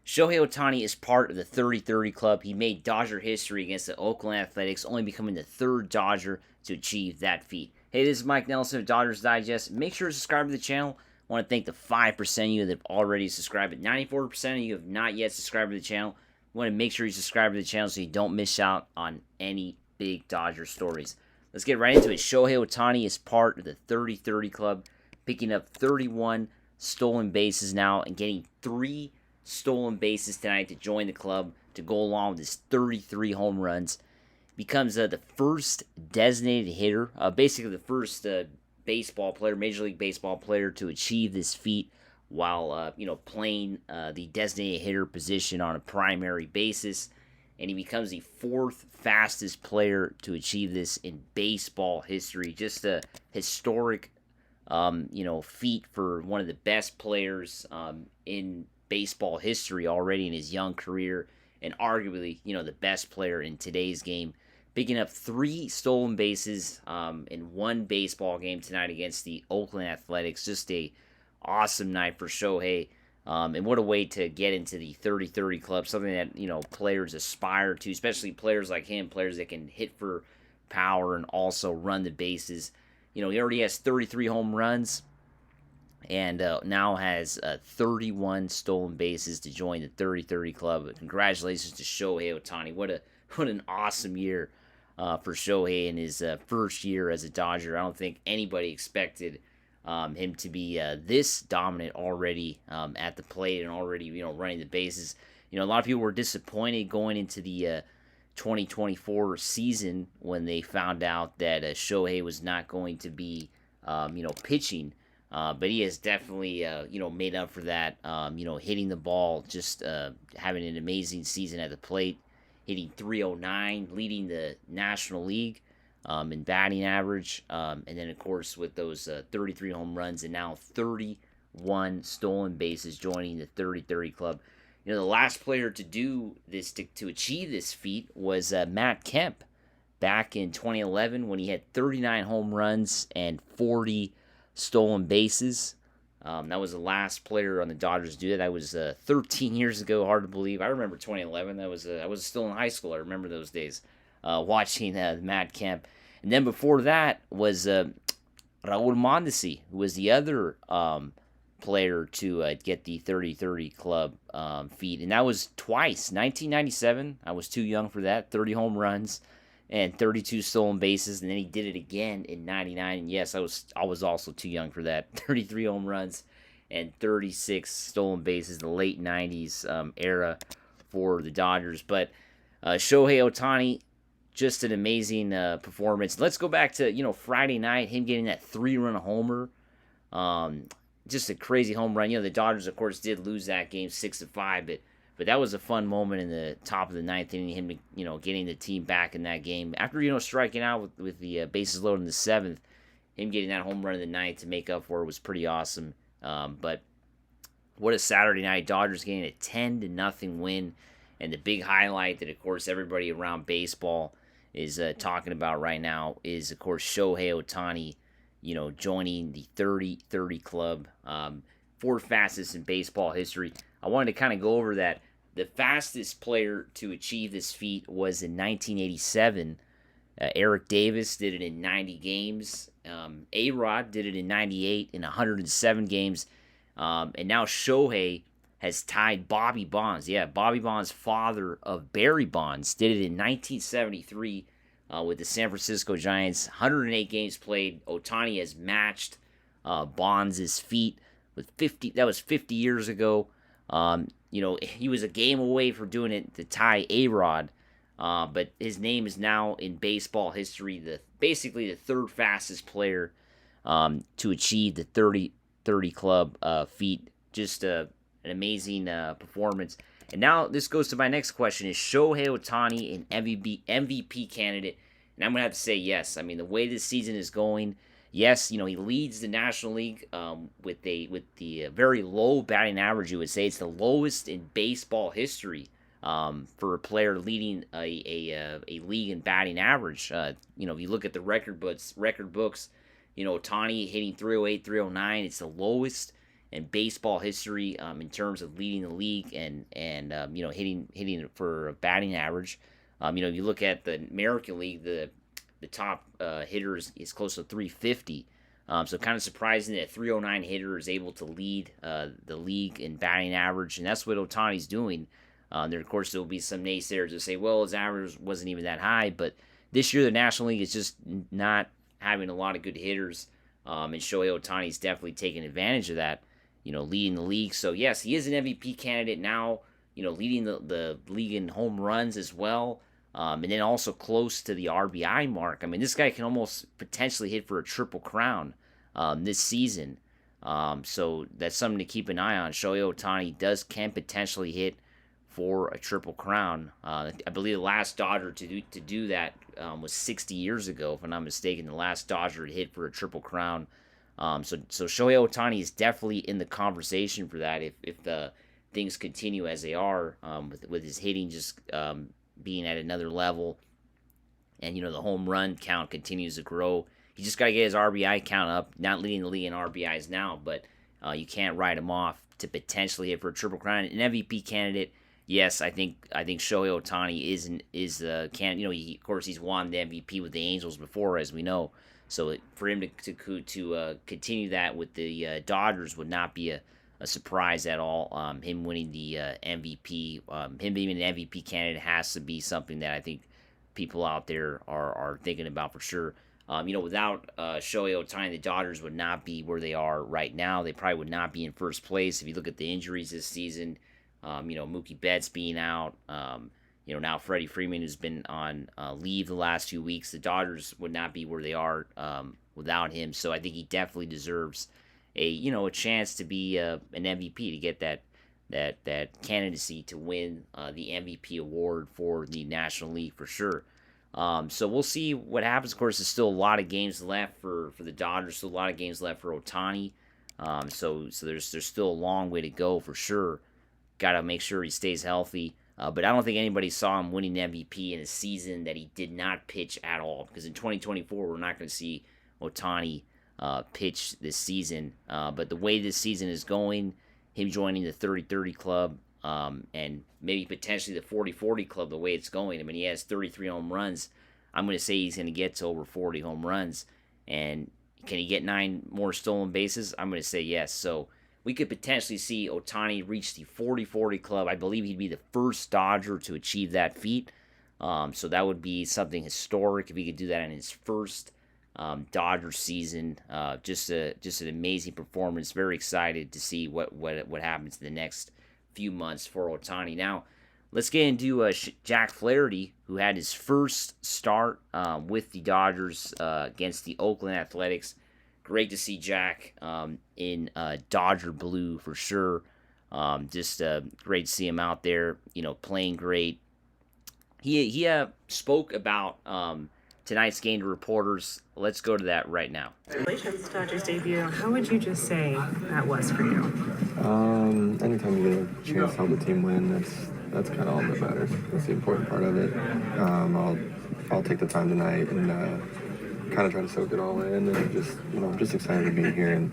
Shohei Ohtani is part of the 30-30 club. He made Dodger history against the Oakland Athletics, only becoming the third Dodger to achieve that feat. Hey, this is Mike Nelson of Dodgers Digest. Make sure to subscribe to the channel. I want to thank the 5% of you that have already subscribed, but 94% of you have not yet subscribed to the channel. I want to make sure you subscribe to the channel so you don't miss out on any big Dodger stories. Let's get right into it. Shohei Ohtani is part of the 30-30 club, picking up 31 stolen bases now and getting 3 stolen bases tonight to join the club to go along with his 33 home runs. Becomes the first designated hitter, basically the first baseball player, Major League Baseball player, to achieve this feat while playing the designated hitter position on a primary basis. And he becomes the 4th fastest player to achieve this in baseball history. Just a historic, feat for one of the best players in baseball history already in his young career, and arguably, the best player in today's game. Picking up 3 stolen bases in one baseball game tonight against the Oakland Athletics. Just a awesome night for Shohei. And what a way to get into the 30-30 club, something that, players aspire to, especially players like him, players that can hit for power and also run the bases. He already has 33 home runs and now has 31 stolen bases to join the 30-30 club. Congratulations to Shohei Ohtani. What an awesome year for Shohei in his first year as a Dodger. I don't think anybody expected him to be this dominant already at the plate and already running the bases. A lot of people were disappointed going into the 2024 season when they found out that Shohei was not going to be pitching. But he has definitely, made up for that, hitting the ball, just having an amazing season at the plate, hitting .309, leading the National League in batting average, and then, of course, with those 33 home runs and now 31 stolen bases joining the 30-30 club. The last player to do this, to achieve this feat, was Matt Kemp back in 2011 when he had 39 home runs and 40 stolen bases. That was the last player on the Dodgers to do that. That was 13 years ago. Hard to believe. I remember 2011. I was still in high school. I remember those days watching Matt Kemp. And then before that was Raul Mondesi, who was the other player to get the 30-30 club feat. And that was twice. 1997, I was too young for that. 30 home runs and 32 stolen bases, and then he did it again in 99. And yes, I was also too young for that. 33 home runs and 36 stolen bases, the late 90s era for the Dodgers. But Shohei Ohtani, just an amazing performance. Let's go back to Friday night, him getting that 3-run homer. Just a crazy home run. The Dodgers, of course, did lose that game 6-5, but that was a fun moment in the top of the ninth inning, him, getting the team back in that game. After, striking out with the bases loaded in the 7th, him getting that home run in the ninth to make up for it was pretty awesome. But what a Saturday night. Dodgers getting a 10-0 win. And the big highlight that, of course, everybody around baseball is talking about right now is, of course, Shohei Ohtani, joining the 30-30 club. 4th fastest in baseball history. I wanted to kind of go over that. The fastest player to achieve this feat was in 1987. Eric Davis did it in 90 games. A-Rod did it in 98 in 107 games. And now Shohei has tied Bobby Bonds. Yeah, Bobby Bonds, father of Barry Bonds, did it in 1973 with the San Francisco Giants. 108 games played. Ohtani has matched Bonds' feat with 50. That was 50 years ago. He was a game away from doing it to tie A-Rod, but his name is now in baseball history, basically the 3rd fastest player to achieve the 30-30 club feat. Just an amazing performance. And now this goes to my next question. Is Shohei Ohtani an MVP candidate? And I'm going to have to say yes. I mean, the way this season is going, yes, he leads the National League with the very low batting average. You would say it's the lowest in baseball history for a player leading a league in batting average. If you look at the record books, Ohtani hitting .308, .309, it's the lowest in baseball history in terms of leading the league and hitting for batting average. If you look at the American League, the top hitter is close to 350. So kind of surprising that 309 hitter is able to lead the league in batting average, and that's what Ohtani's doing. There, of course, there will be some naysayers that say, well, his average wasn't even that high, but this year the National League is just not having a lot of good hitters, and Shohei Ohtani's definitely taking advantage of that, leading the league. So, yes, he is an MVP candidate now, leading the league in home runs as well, and then also close to the RBI mark. I mean, this guy can almost potentially hit for a triple crown this season. So that's something to keep an eye on. Shohei Ohtani can potentially hit for a triple crown. I believe the last Dodger to do that was 60 years ago, if I'm not mistaken. The last Dodger to hit for a triple crown. So Shohei Ohtani is definitely in the conversation for that if the things continue as they are, with his hitting just being at another level, and the home run count continues to grow. He just got to get his RBI count up. Not leading the league in RBIs now, but you can't write him off to potentially hit for a triple crown. An MVP candidate, yes, I think Shohei Ohtani is the candidate. Of course, he's won the MVP with the Angels before, as we know. So for him to continue that with the Dodgers would not be a surprise at all. Him winning the MVP, him being an MVP candidate has to be something that I think people out there are thinking about for sure. Without Shohei Ohtani, the Dodgers would not be where they are right now. They probably would not be in first place if you look at the injuries this season. Mookie Betts being out. Now Freddie Freeman, who's been on leave the last 2 weeks. The Dodgers would not be where they are without him. So I think he definitely deserves a chance to be an MVP, to get that candidacy to win the MVP award for the National League for sure. So we'll see what happens. Of course, there's still a lot of games left for the Dodgers. Still a lot of games left for Ohtani. So there's still a long way to go for sure. Got to make sure he stays healthy. But I don't think anybody saw him winning MVP in a season that he did not pitch at all. Because in 2024, we're not going to see Ohtani pitch this season. But the way this season is going, him joining the 30-30 club, and maybe potentially the 40-40 club, the way it's going. I mean, he has 33 home runs. I'm going to say he's going to get to over 40 home runs. And can he get 9 more stolen bases? I'm going to say yes. So we could potentially see Ohtani reach the 40-40 club. I believe he'd be the first Dodger to achieve that feat. So that would be something historic if he could do that in his first Dodger season. Just an amazing performance. Very excited to see what happens in the next few months for Ohtani. Now, let's get into Jack Flaherty, who had his first start with the Dodgers against the Oakland Athletics. Great to see Jack in Dodger blue for sure. Just great to see him out there, playing great. He spoke about tonight's game to reporters. Let's go to that right now. Congratulations, Dodgers debut. How would you just say that was for you? Anytime you get a chance to help the team win, that's kind of all that matters. That's the important part of it. I'll take the time tonight and kind of try to soak it all in, and just I'm just excited to be here and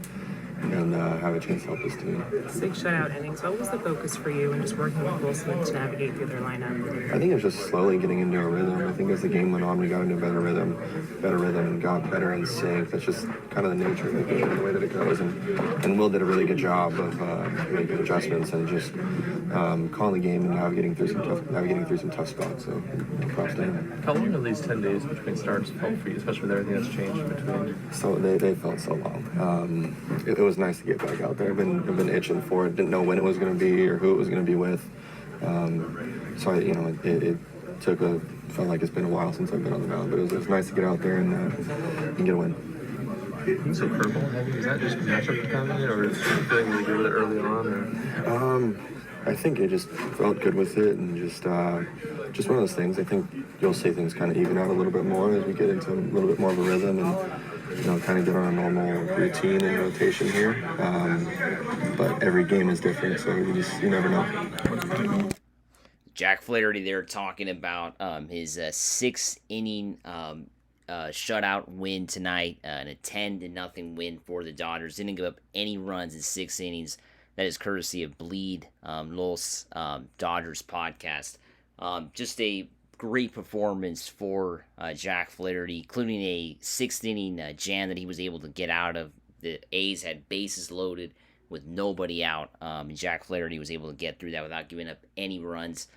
have a chance to help this team. 6 shutout innings. What was the focus for you in just working with Wilson to navigate through their lineup? I think it was just slowly getting into a rhythm. I think as the game went on, we got into a better rhythm, and got better in sync. That's just kind of the nature of the game, the way that it goes. And Will did a really good job of making adjustments and just calling the game and navigating through some tough spots. So props to him. How long have these 10 days between starts felt for you, especially with everything that's changed in between? So they felt so long. It was nice to get back out there. I've been itching for it. Didn't know when it was going to be or who it was going to be with. So it felt like it's been a while since I've been on the mound, but it was nice to get out there and get a win. You said curveball heavy. Is that just matchup dependent, or is it feeling really good with it early on? Or? I think it just felt good with it, and just one of those things. I think you'll see things kind of even out a little bit more as we get into a little bit more of a rhythm and kind of get on a normal routine and rotation here. But every game is different, so you never know. Jack Flaherty there talking about his 6-inning shutout win tonight, and a 10-0 win for the Dodgers. Didn't give up any runs in 6 innings. That is courtesy of Bleed Los Dodgers podcast. Just a great performance for Jack Flaherty, including a 6th-inning jam that he was able to get out of. The A's had bases loaded with nobody out, and Jack Flaherty was able to get through that without giving up any runs.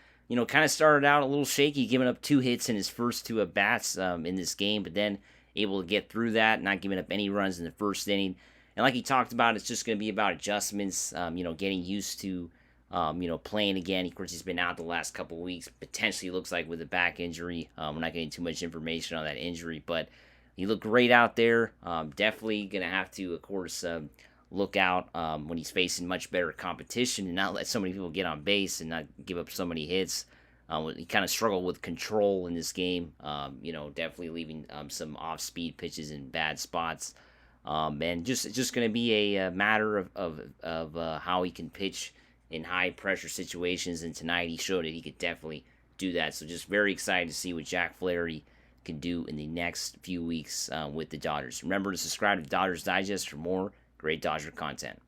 Kind of started out a little shaky, giving up 2 hits in his first 2 at-bats in this game, but then able to get through that, not giving up any runs in the 1st inning. And like he talked about, it's just going to be about adjustments, getting used to, playing again. Of course, he's been out the last couple of weeks. Potentially looks like with a back injury. We're not getting too much information on that injury, but he looked great out there. Definitely going to have to, of course, look out when he's facing much better competition and not let so many people get on base and not give up so many hits. He kind of struggled with control in this game, definitely leaving some off-speed pitches in bad spots. And it's just going to be a matter of how he can pitch in high-pressure situations. And tonight he showed that he could definitely do that. So just very excited to see what Jack Flaherty can do in the next few weeks with the Dodgers. Remember to subscribe to Dodgers Digest for more great Dodger content.